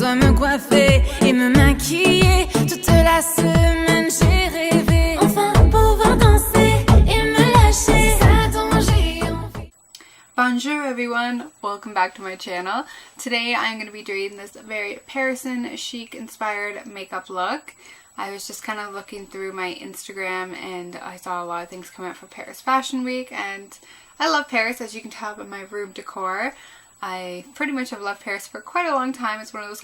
dois me coiffer et me maquiller toute la semaine. J'ai rêvé enfin pouvoir danser et me lâcher. Ça dont j'ai envie. Bonjour everyone, welcome back to my channel. Today I'm going to be doing this very Parisian chic inspired makeup look. I was just kind of looking through my Instagram and I saw a lot of things come out for Paris Fashion Week, and I love Paris, as you can tell by my room decor. I pretty much have loved Paris for quite a long time. It's one of those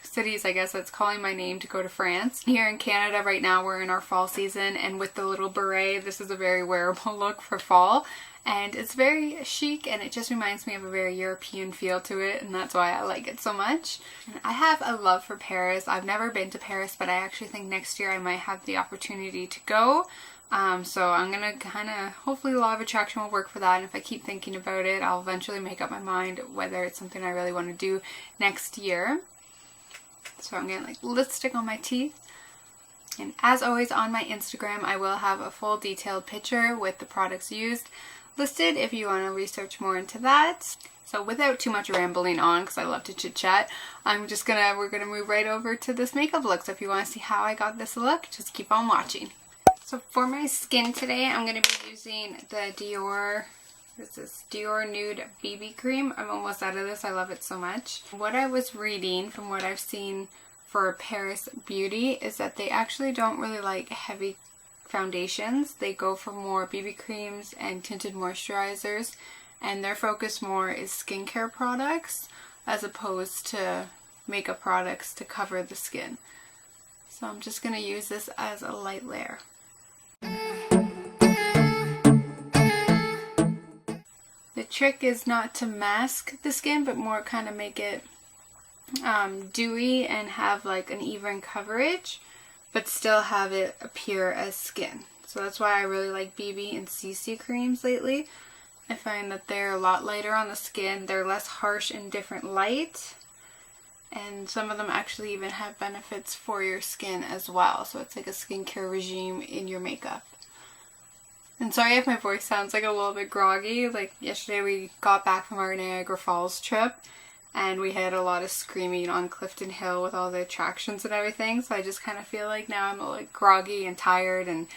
cities I guess, that's calling my name to go to France. Here in Canada right now we're in our fall season, and with the little beret, this is a very wearable look for fall. And it's very chic and it just reminds me of a very European feel to it, and that's why I like it so much. And I have a love for Paris. I've never been to Paris, but I actually think next year I might have the opportunity to go. So I'm gonna hopefully law of attraction will work for that, and if I keep thinking about it, I'll eventually make up my mind whether it's something I really want to do next year. So I'm getting like lipstick on my teeth. And as always, on my Instagram I will have a full detailed picture with the products used listed if you want to research more into that. So without too much rambling on, because I love to chit chat, we're gonna move right over to this makeup look. So if you want to see how I got this look, just keep on watching. So for my skin today, I'm going to be using the Dior Nude BB Cream. I'm almost out of this. I love it so much. What I was reading from what I've seen for Paris Beauty is that they actually don't really like heavy foundations. They go for more BB creams and tinted moisturizers, and their focus more is skincare products as opposed to makeup products to cover the skin. So I'm just going to use this as a light layer. The trick is not to mask the skin, but more kind of make it dewy and have like an even coverage, but still have it appear as skin. So that's why I really like BB and CC creams lately. I find that they're a lot lighter on the skin, they're less harsh and different light, and some of them actually even have benefits for your skin as well. So it's like a skincare regime in your makeup. And sorry if my voice sounds like a little bit groggy. Like yesterday we got back from our Niagara Falls trip and we had a lot of screaming on Clifton Hill with all the attractions and everything. So I just kind of feel like now I'm like groggy and tired, and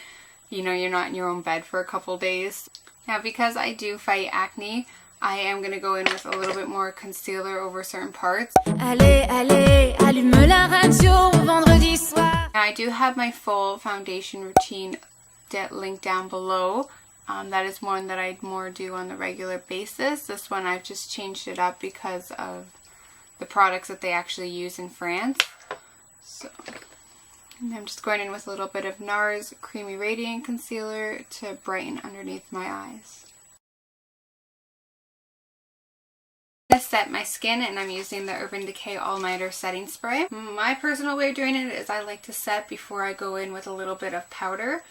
you know, you're not in your own bed for a couple days. Now because I do fight acne, I am going to go in with a little bit more concealer over certain parts. Allez, allez, allume la radio vendredi soir. Now I do have my full foundation routine link down below. That is one that I'd more do on the regular basis. This one I've just changed it up because of the products that they actually use in France. So, and I'm just going in with a little bit of NARS Creamy Radiant Concealer to brighten underneath my eyes. To set my skin, and I'm using the Urban Decay All Nighter Setting Spray. My personal way of doing it is I like to set before I go in with a little bit of powder.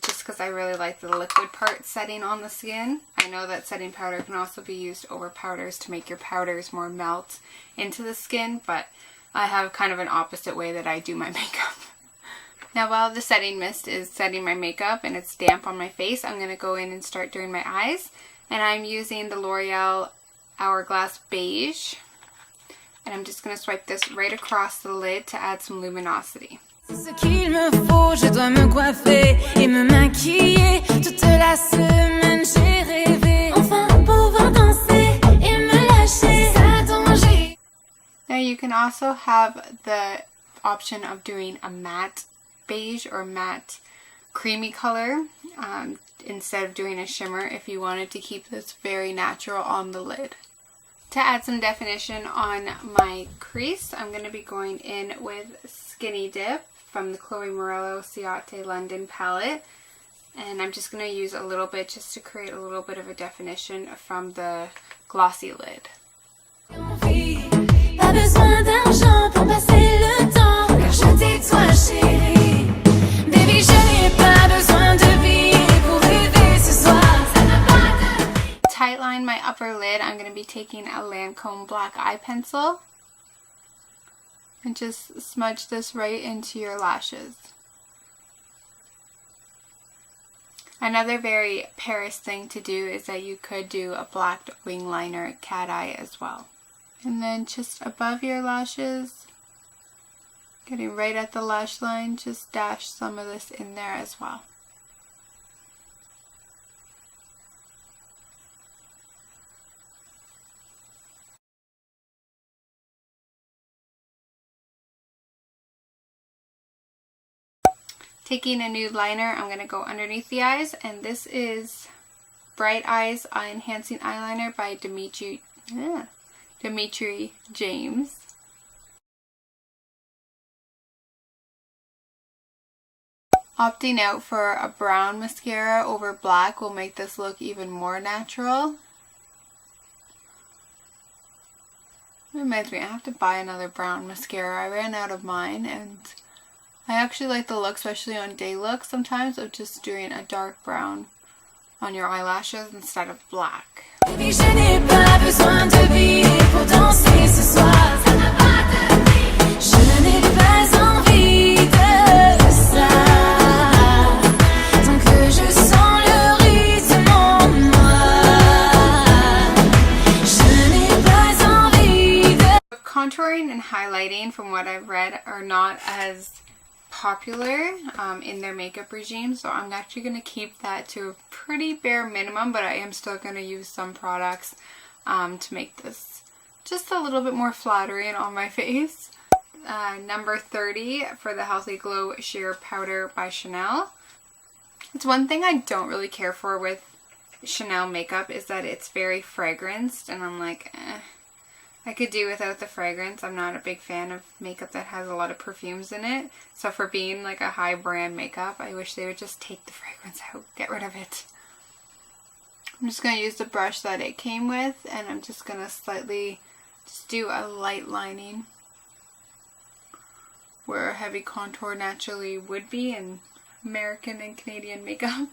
Just because I really like the liquid part setting on the skin. I know that setting powder can also be used over powders to make your powders more melt into the skin, but I have kind of an opposite way that I do my makeup. Now while the setting mist is setting my makeup and it's damp on my face, I'm going to go in and start doing my eyes. And I'm using the L'Oreal Hourglass Beige. And I'm just going to swipe this right across the lid to add some luminosity. Ce qu'il me faut, je dois me coiffer et me maquiller toute la semaine. J'ai rêvé enfin pouvoir danser et me lâcher. Ça dont j'ai. Now you can also have the option of doing a matte beige or matte creamy color instead of doing a shimmer if you wanted to keep this very natural on the lid. To add some definition on my crease, I'm going to be going in with Skinny Dip from the Chloe Morello Ciate London palette, and I'm just going to use a little bit just to create a little bit of a definition from the glossy lid. Tightline my upper lid, I'm going to be taking a Lancome black eye pencil and just smudge this right into your lashes. Another very Paris thing to do is that you could do a black wing liner cat eye as well. And then just above your lashes, getting right at the lash line, just dash some of this in there as well. Taking a nude liner, I'm going to go underneath the eyes, and this is Bright Eyes Eye Enhancing Eyeliner by Dimitri James. Opting out for a brown mascara over black will make this look even more natural. It reminds me, I have to buy another brown mascara. I ran out of mine, and I actually like the look, especially on day looks sometimes, of just doing a dark brown on your eyelashes instead of black. Contouring and highlighting, from what I've read, are not as popular in their makeup regime, so I'm actually going to keep that to a pretty bare minimum, but I am still going to use some products to make this just a little bit more flattering on my face. Number 30 for the Healthy Glow Sheer Powder by Chanel. It's one thing I don't really care for with Chanel makeup is that it's very fragranced, and I'm like, I could do without the fragrance. I'm not a big fan of makeup that has a lot of perfumes in it. So for being like a high brand makeup, I wish they would just take the fragrance out, get rid of it. I'm just going to use the brush that it came with, and I'm just going to slightly just do a light lining where a heavy contour naturally would be in American and Canadian makeup.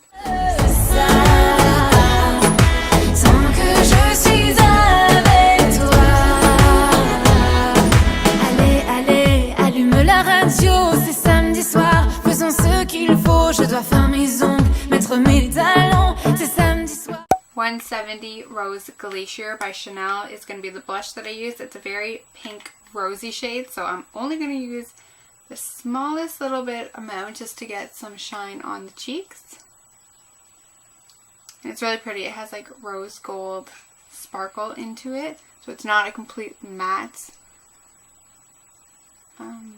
La radio, c'est samedi soir, faisons ce qu'il faut, je dois faire mes ongles, mettre mes talons, c'est samedi soir. 170 Rose Glacier by Chanel is going to be the blush that I use. It's a very pink rosy shade, so I'm only going to use the smallest little bit amount just to get some shine on the cheeks. And it's really pretty. It has like rose gold sparkle into it, so it's not a complete matte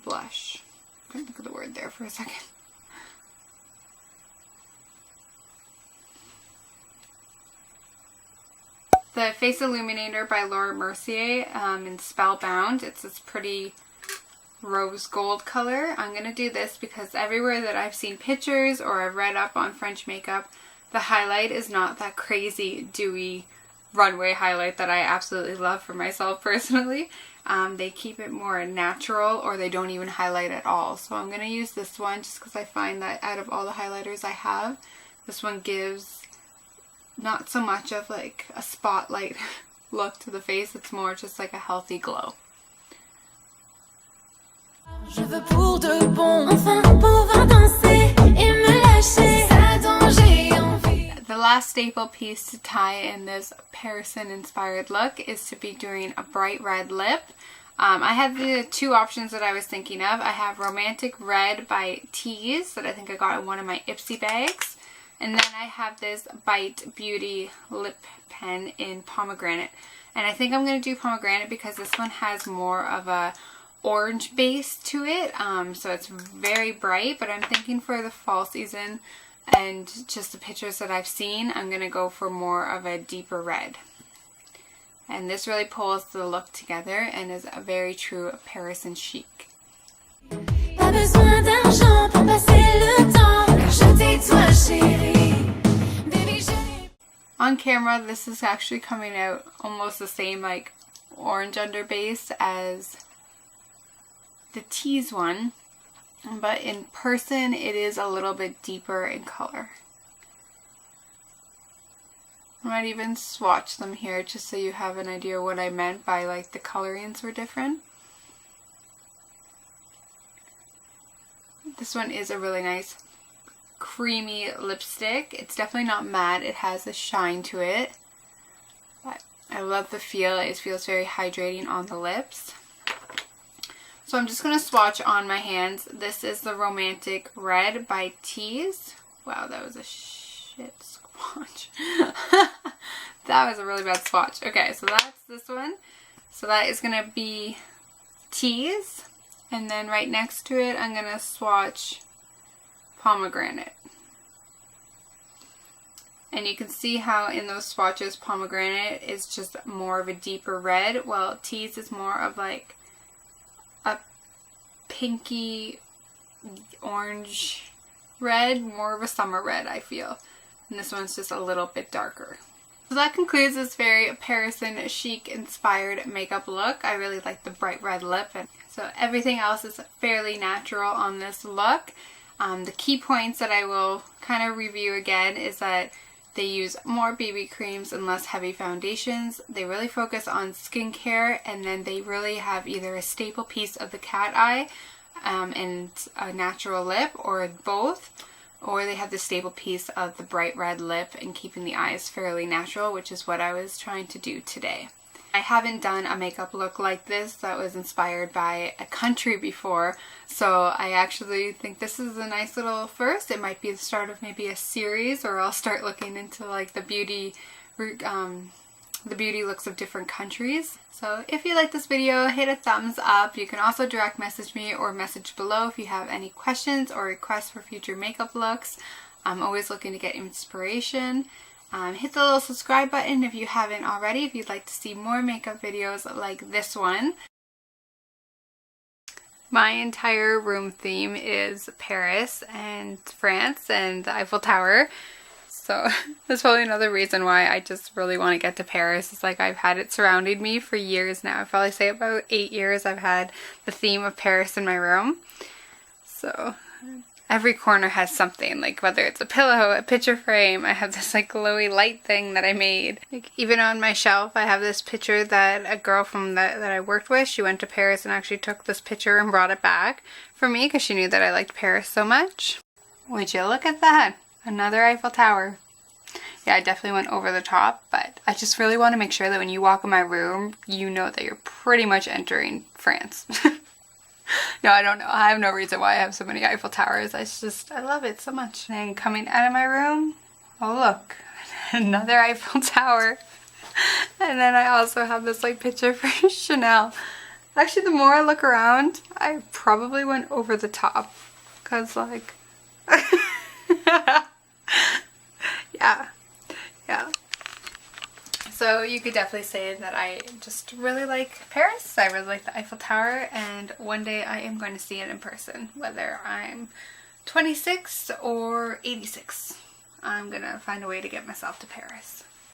blush. I'm trying to look at the word there for a second. The Face Illuminator by Laura Mercier in Spellbound. It's this pretty rose gold color. I'm going to do this because everywhere that I've seen pictures or I've read up on French makeup, the highlight is not that crazy dewy runway highlight that I absolutely love for myself personally. They keep it more natural, or they don't even highlight at all. So I'm going to use this one just because I find that out of all the highlighters I have, this one gives not so much of like a spotlight look to the face. It's more just like a healthy glow. Je veux pour de bon, enfin pouvoir danser et me lâcher, ça dont j'ai envie. The last staple piece to tie in this Parisian inspired look is to be doing a bright red lip. I have the two options that I was thinking of. I have Romantic Red by Tease that I think I got in one of my Ipsy bags. And then I have this Bite Beauty lip pen in Pomegranate. And I think I'm going to do Pomegranate because this one has more of a orange base to it. So it's very bright, but I'm thinking for the fall season and just the pictures that I've seen, I'm going to go for more of a deeper red. And this really pulls the look together and is a very true Parisian chic. Pas besoin d'argent pour passer le temps, car je t'ai toi chérie. Baby, je... On camera, this is actually coming out almost the same like orange underbase as the Tease one, but in person it is a little bit deeper in color. I might even swatch them here just so you have an idea what I meant by like the colorings were different. This one is a really nice creamy lipstick. It's definitely not matte. It has a shine to it. But I love the feel. It feels very hydrating on the lips. So I'm just going to swatch on my hands. This is the Romantic Red by Tease. Wow, that was a shit swatch. That was a really bad swatch. Okay, so that's this one. So that is going to be Tease. And then right next to it, I'm going to swatch Pomegranate. And you can see how in those swatches, Pomegranate is just more of a deeper red, while Tease is more of like a pinky orange red, more of a summer red, I feel. And this one's just a little bit darker. So that concludes this very Parisian chic inspired makeup look. I really like the bright red lip, and so everything else is fairly natural on this look. The key points that I will kind of review again is that they use more BB creams and less heavy foundations. They really focus on skincare, and then they really have either a staple piece of the cat eye and a natural lip, or both, or they have the staple piece of the bright red lip and keeping the eyes fairly natural, which is what I was trying to do today. I haven't done a makeup look like this that was inspired by a country before, so I actually think this is a nice little first. It might be the start of maybe a series, or I'll start looking into like the beauty looks of different countries. So if you like this video, hit a thumbs up. You can also direct message me or message below if you have any questions or requests for future makeup looks. I'm always looking to get inspiration. Hit the little subscribe button if you haven't already, if you'd like to see more makeup videos like this one. My entire room theme is Paris and France and the Eiffel Tower. So that's probably another reason why I just really want to get to Paris. It's like I've had it surrounding me for years now. I'd probably say about 8 years I've had the theme of Paris in my room. So every corner has something, like whether it's a pillow, a picture frame. I have this like glowy light thing that I made. Like even on my shelf I have this picture that a girl from that I worked with, she went to Paris and actually took this picture and brought it back for me because she knew that I liked Paris so much. Would you look at that? Another Eiffel Tower. Yeah, I definitely went over the top, but I just really want to make sure that when you walk in my room, you know that you're pretty much entering France. No, I don't know. I have no reason why I have so many Eiffel Towers. I love it so much. And coming out of my room, oh look, another Eiffel Tower. And then I also have this like picture for Chanel. Actually, the more I look around, I probably went over the top. Cause like, yeah. So you could definitely say that I just really like Paris. I really like the Eiffel Tower, and one day I am going to see it in person. Whether I'm 26 or 86, I'm gonna find a way to get myself to Paris.